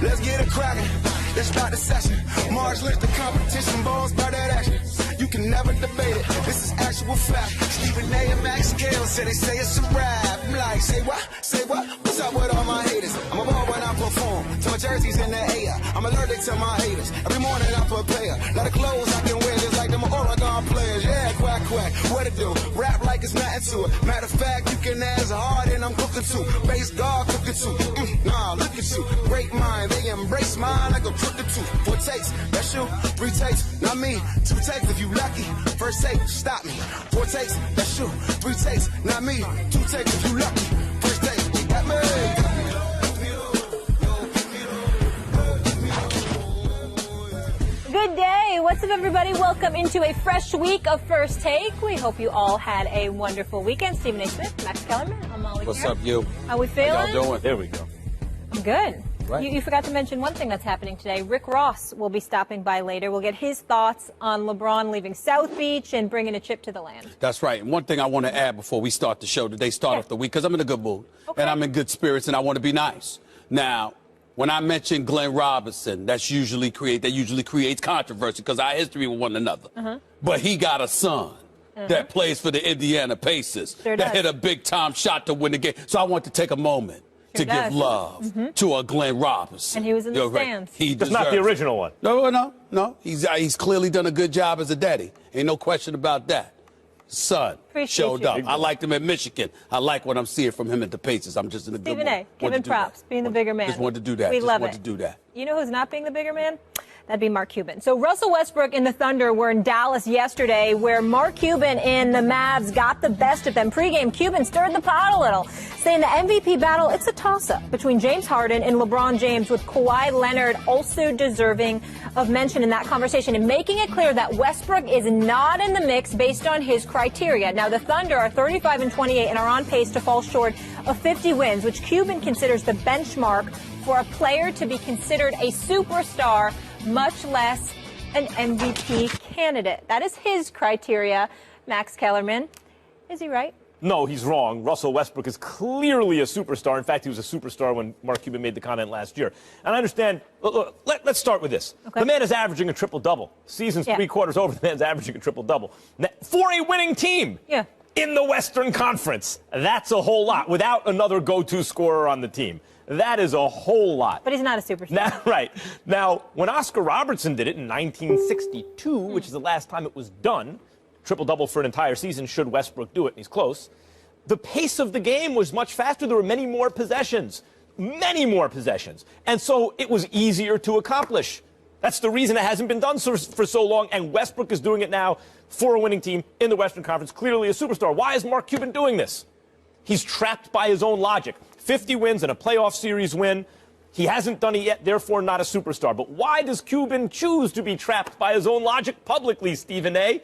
Let's get it cracking. Let's start the session. March list the competition, balls by that action. You can never debate it. This is actual fact. Stephen A. and Max Gale said they say it's a rap. I'm like, say what? Say what? What's up with all my haters? I'm a ball when I perform. Till my jersey's in the air. I'm allergic to my haters. Every morning I prepare. Lot of clothes I can wear just like them Oregon players. Yeah, quack, quack. What it do? Rap like it's nothing to it. Matter of fact, you can ask hard and I'm cooking too. Bass guard cooking too. Nah, look at you. Great mind. They embrace mine like a crooked tooth. 4 takes. That's you. 3 takes. Not me. 2 takes if you lucky. First take. Stop me. 4 takes. That's you. 3 takes. Not me. 2 takes if you lucky. First take. Got me. Good day. What's up, everybody? Welcome into a fresh week of First Take. We hope you all had a wonderful weekend. Stephen A. Smith, Max Kellerman, I'm Molly. What's up, you? How we feeling? How y'all doing? There we go. I'm good. Right. You forgot to mention one thing that's happening today. Rick Ross will be stopping by later. We'll get his thoughts on LeBron leaving South Beach and bringing a chip to the land. That's right. And one thing I want to add before we start the show today, off the week, because I'm in a good mood and I'm in good spirits and I want to be nice. Now, when I mention Glenn Robinson, that usually creates controversy because our history with one another. But he got a son that plays for the Indiana Pacers that hit a big-time shot to win the game. So I want to take a moment to give love to a Glenn Robinson. And he was in the stands. That's not the original one. No. He's clearly done a good job as a daddy. Ain't no question about that. Son showed up. I liked him at Michigan. I like what I'm seeing from him at the Pacers. I'm just in a good mood. Stephen A., giving props, being the bigger man. Just wanted to do that. We love it. To do that. You know who's not being the bigger man? That'd be Mark Cuban. So Russell Westbrook and the Thunder were in Dallas yesterday, where Mark Cuban and the Mavs got the best of them. Pre-game, Cuban stirred the pot a little, saying the MVP battle, it's a toss-up between James Harden and LeBron James, with Kawhi Leonard also deserving of mention in that conversation, and making it clear that Westbrook is not in the mix based on his criteria. Now, the Thunder are 35-28 and are on pace to fall short of 50 wins, which Cuban considers the benchmark for a player to be considered a superstar, much less an MVP candidate. That is his criteria. Max Kellerman, is he right? No, he's wrong. Russell Westbrook is clearly a superstar. In fact, he was a superstar when Mark Cuban made the comment last year. And I understand. Look, let's start with this. Okay. The man is averaging a triple-double. Season's 3 quarters over, the man's averaging a triple-double. For a winning team in the Western Conference, that's a whole lot without another go-to scorer on the team. That is a whole lot. But he's not a superstar. Now, right. Now, when Oscar Robertson did it in 1962, which is the last time it was done, triple-double for an entire season, should Westbrook do it, and he's close, the pace of the game was much faster. There were many more possessions. And so it was easier to accomplish. That's the reason it hasn't been done for so long, and Westbrook is doing it now for a winning team in the Western Conference, clearly a superstar. Why is Mark Cuban doing this? He's trapped by his own logic. 50 wins and a playoff series win. He hasn't done it yet, therefore not a superstar. But why does Cuban choose to be trapped by his own logic publicly, Stephen A.?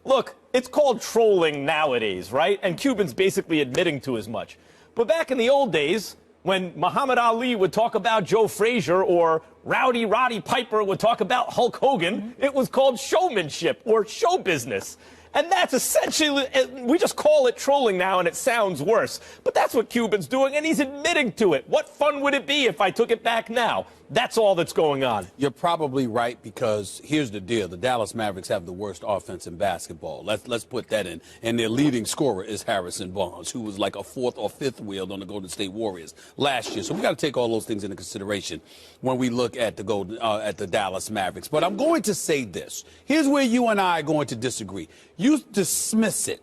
Look, it's called trolling nowadays, right? And Cuban's basically admitting to as much. But back in the old days, when Muhammad Ali would talk about Joe Frazier or Rowdy Roddy Piper would talk about Hulk Hogan, it was called showmanship or show business. And that's essentially, we just call it trolling now, and it sounds worse. But that's what Cuban's doing, and he's admitting to it. What fun would it be if I took it back now? That's all that's going on. You're probably right, because here's the deal. The Dallas Mavericks have the worst offense in basketball. Let's put that in. And their leading scorer is Harrison Barnes, who was like a 4th or 5th wheel on the Golden State Warriors last year. So we got to take all those things into consideration when we look at the Dallas Mavericks. But I'm going to say this. Here's where you and I are going to disagree. You dismiss it,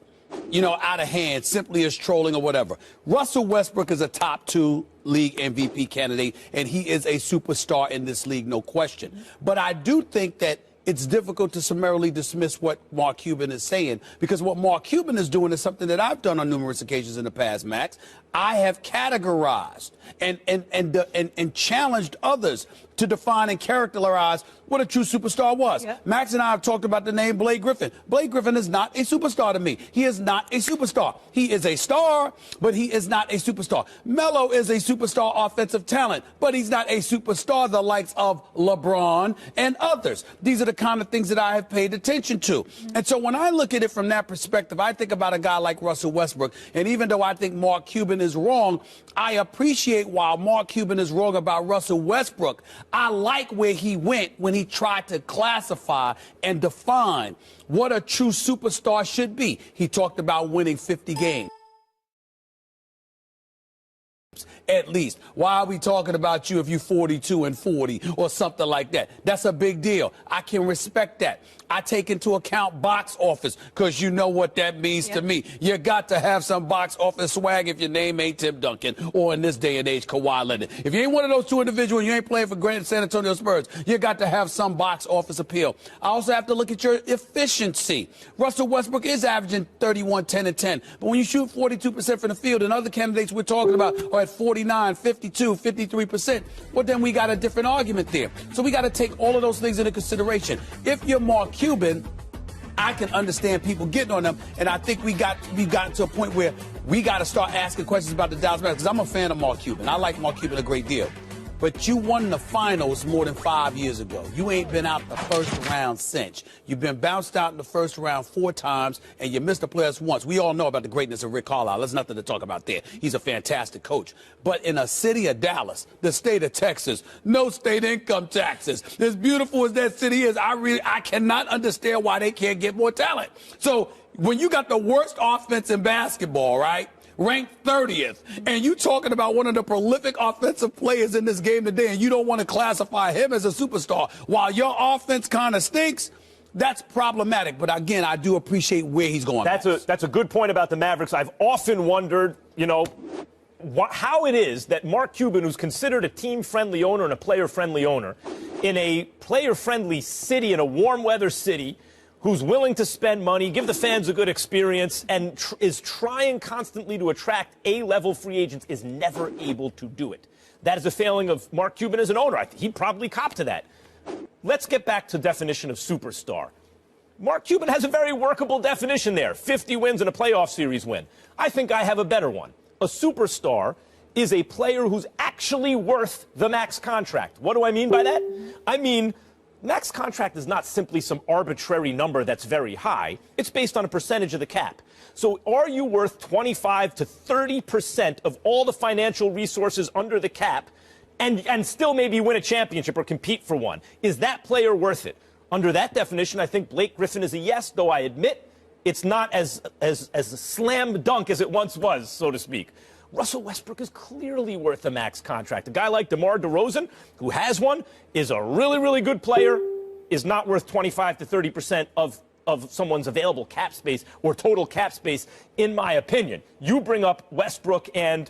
out of hand, simply as trolling or whatever. Russell Westbrook is a top 2 league MVP candidate, and he is a superstar in this league, no question. But I do think that it's difficult to summarily dismiss what Mark Cuban is saying, because what Mark Cuban is doing is something that I've done on numerous occasions in the past, Max. I have categorized and challenged others to define and characterize what a true superstar was. Yeah. Max and I have talked about the name Blake Griffin. Blake Griffin is not a superstar to me. He is not a superstar. He is a star, but he is not a superstar. Melo is a superstar offensive talent, but he's not a superstar the likes of LeBron and others. These are the kind of things that I have paid attention to. And so when I look at it from that perspective, I think about a guy like Russell Westbrook, and even though I think Mark Cuban is wrong. I appreciate while Mark Cuban is wrong about Russell Westbrook. I like where he went when he tried to classify and define what a true superstar should be. He talked about winning 50 games. At least. Why are we talking about you if you're 42 and 40 or something like that? That's a big deal. I can respect that. I take into account box office because you know what that means to me. You got to have some box office swag if your name ain't Tim Duncan or in this day and age Kawhi Leonard. If you ain't one of those two individuals and you ain't playing for Grand San Antonio Spurs, you got to have some box office appeal. I also have to look at your efficiency. Russell Westbrook is averaging 31, 10, and 10. But when you shoot 42% from the field and other candidates we're talking about are at 49, 52, 53%, well, then we got a different argument there. So we got to take all of those things into consideration. If you're Mark Cuban, I can understand people getting on them, and I think we've gotten to a point where we got to start asking questions about the Dallas Mavericks, because I'm a fan of Mark Cuban. I like Mark Cuban a great deal. But you won the finals more than 5 years ago. You ain't been out the first round since. You've been bounced out in the first round 4 times, and you missed the playoffs once. We all know about the greatness of Rick Carlisle. There's nothing to talk about there. He's a fantastic coach. But in a city of Dallas, the state of Texas, no state income taxes. As beautiful as that city is, I cannot understand why they can't get more talent. So when you got the worst offense in basketball, right? Ranked 30th, and you talking about one of the prolific offensive players in this game today, and you don't want to classify him as a superstar while your offense kind of stinks, that's problematic. But again, I do appreciate where he's going. That's a good point about the Mavericks. I've often wondered, how it is that Mark Cuban, who's considered a team-friendly owner and a player-friendly owner, in a player-friendly city, in a warm-weather city, who's willing to spend money, give the fans a good experience, and is trying constantly to attract A-level free agents, is never able to do it. That is a failing of Mark Cuban as an owner. He'd probably cop to that. Let's get back to definition of superstar. Mark Cuban has a very workable definition there. 50 wins and a playoff series win. I think I have a better one. A superstar is a player who's actually worth the max contract. What do I mean by that? I mean, max contract is not simply some arbitrary number that's very high. It's based on a percentage of the cap. So are you worth 25 to 30% of all the financial resources under the cap and still maybe win a championship or compete for one? Is that player worth it? Under that definition, I think Blake Griffin is a yes, though I admit it's not as a slam dunk as it once was, so to speak. Russell Westbrook is clearly worth a max contract. A guy like DeMar DeRozan, who has one, is a really, really good player, is not worth 25 to 30% of someone's available cap space or total cap space, in my opinion. You bring up Westbrook and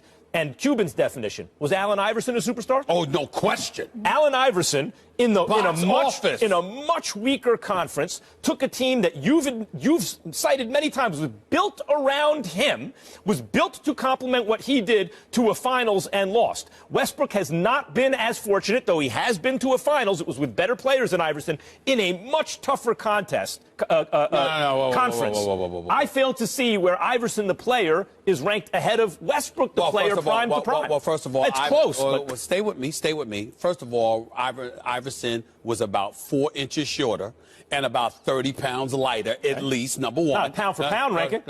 Cuban's definition. Was Allen Iverson a superstar? Oh, no question. Allen Iverson, in a much weaker conference, took a team that you've cited many times was built around him, was built to complement what he did, to a finals and lost. Westbrook has not been as fortunate, though he has been to a finals. It was with better players than Iverson in a much tougher conference. I fail to see where Iverson, the player, is ranked ahead of Westbrook, the player, prime to prime. Well, first of all, it's close. But stay with me. Stay with me. First of all, Iverson was about 4 inches shorter and about 30 pounds lighter, at least, number one. Not pound for pound ranking.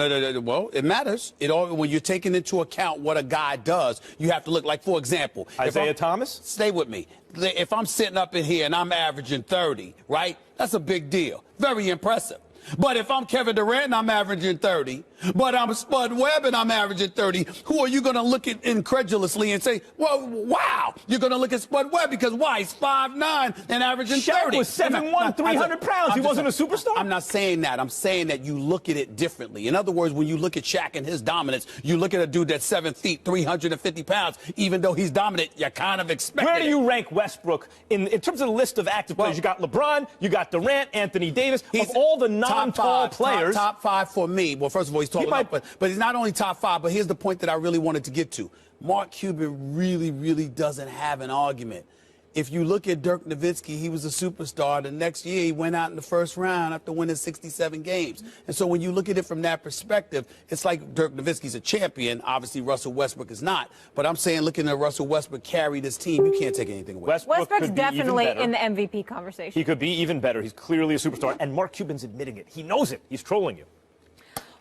Well, it matters. When you're taking into account what a guy does, you have to look like, for example, Isaiah Thomas? Stay with me. If I'm sitting up in here and I'm averaging 30, right, that's a big deal. Very impressive. But if I'm Kevin Durant and I'm averaging 30, but I'm Spud Webb and I'm averaging 30, who are you going to look at incredulously and say, well, wow, you're going to look at Spud Webb because why? He's 5'9" and averaging 30. Shaq was 7'1", 300 pounds. He wasn't a superstar? I'm not saying that. I'm saying that you look at it differently. In other words, when you look at Shaq and his dominance, you look at a dude that's 7 feet, 350 pounds. Even though he's dominant, you kind of expect it. Where do you rank Westbrook in terms of the list of active players? You got LeBron, you got Durant, Anthony Davis. Of all the non-tall players. Top five for me. Well, first of all, he's talking about, but he's not only top 5, but here's the point that I really wanted to get to. Mark Cuban really, really doesn't have an argument. If you look at Dirk Nowitzki, he was a superstar. The next year, he went out in the first round after winning 67 games. And so when you look at it from that perspective, it's like Dirk Nowitzki's a champion. Obviously, Russell Westbrook is not. But I'm saying, looking at Russell Westbrook carry this team, you can't take anything away. Westbrook's definitely in the MVP conversation. He could be even better. He's clearly a superstar. And Mark Cuban's admitting it. He knows it. He's trolling you.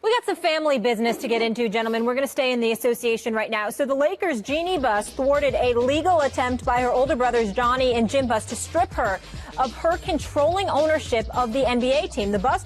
We got some family business to get into, gentlemen. We're going to stay in the association right now. So the Lakers' Jeannie Buss thwarted a legal attempt by her older brothers Johnny and Jim Buss to strip her of her controlling ownership of the NBA team. The Buss